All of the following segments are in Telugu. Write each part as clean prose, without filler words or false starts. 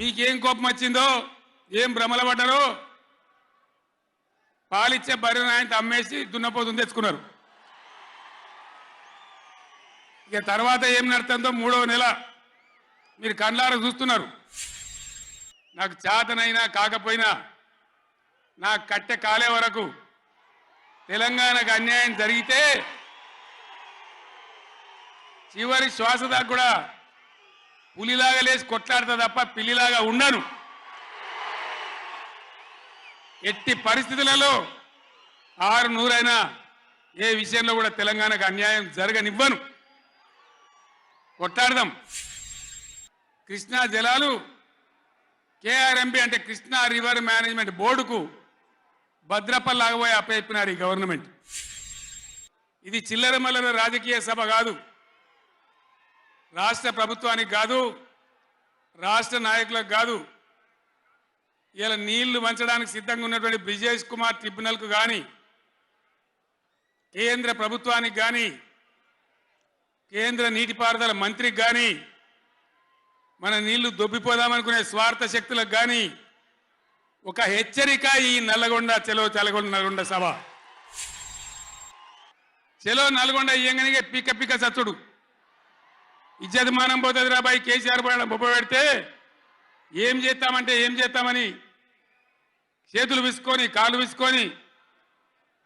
మీకేం కోపం వచ్చిందో ఏం భ్రమల పడ్డారో పాలిచ్చే బర్రెను ఆయన అమ్మేసి దున్నపోతుని తెచ్చుకున్నారు. ఇక తర్వాత ఏం నడుతుందో 3వ నెల మీరు కళ్ళారా చూస్తున్నారు. నాకు చేతనైనా కాకపోయినా నా కట్టె కాలే వరకు తెలంగాణకు అన్యాయం జరిగితే చివరి శ్వాస దాకా కూడా పులిలాగా లేచి కొట్లాడతా తప్ప పిల్లిలాగా ఉండను. ఎట్టి పరిస్థితులలో 600 ఏ విషయంలో కూడా తెలంగాణకు అన్యాయం జరగనివ్వను. కొట్లాడదాం. కృష్ణా జలాలు కేఆర్ఎంబి అంటే కృష్ణా రివర్ మేనేజ్మెంట్ బోర్డుకు భద్రపల్లాగబోయి అప్పచెప్పినారు ఈ గవర్నమెంట్. ఇది చిల్లర మల్లర రాజకీయ సభ కాదు, రాష్ట్ర ప్రభుత్వానికి కాదు, రాష్ట్ర నాయకులకు కాదు. ఇలా నీళ్లు వంచడానికి సిద్ధంగా ఉన్నటువంటి బ్రిజేష్ కుమార్ ట్రిబ్యునల్కు కానీ, కేంద్ర ప్రభుత్వానికి కానీ, కేంద్ర నీటిపారుదల మంత్రికి కానీ, మన నీళ్లు దొబ్బిపోదామనుకునే స్వార్థ శక్తులకు కానీ ఒక హెచ్చరిక ఈ నల్లగొండ చలో నల్గొండ సభ. చలో నల్గొండ ఇయ్యంగానే పిక్క పిక్క చచ్చుడు ఇజ్జతమానం పోతుంది రాబాయి. కేసీఆర్ బొబ్బ పెడితే ఏం చేస్తామంటే ఏం చేస్తామని చేతులు విసుకొని కాళ్ళు విసుకొని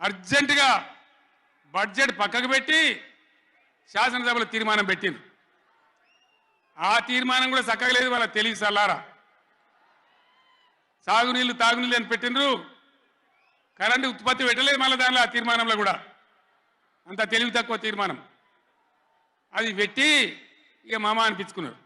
అర్జెంటుగా బడ్జెట్ పక్కకు పెట్టి శాసనసభలో తీర్మానం పెట్టింది. ఆ తీర్మానం కూడా చక్కగా లేదు. వాళ్ళ తెలివి సల్లారా సాగునీళ్ళు తాగునీళ్ళు అని పెట్టినరు, కరెంటు ఉత్పత్తి పెట్టలేదు. మళ్ళీ దానిలో ఆ తీర్మానంలో కూడా అంత తెలివి తక్కువ తీర్మానం అది పెట్టి ఇక మామ అనిపించుకున్నారు.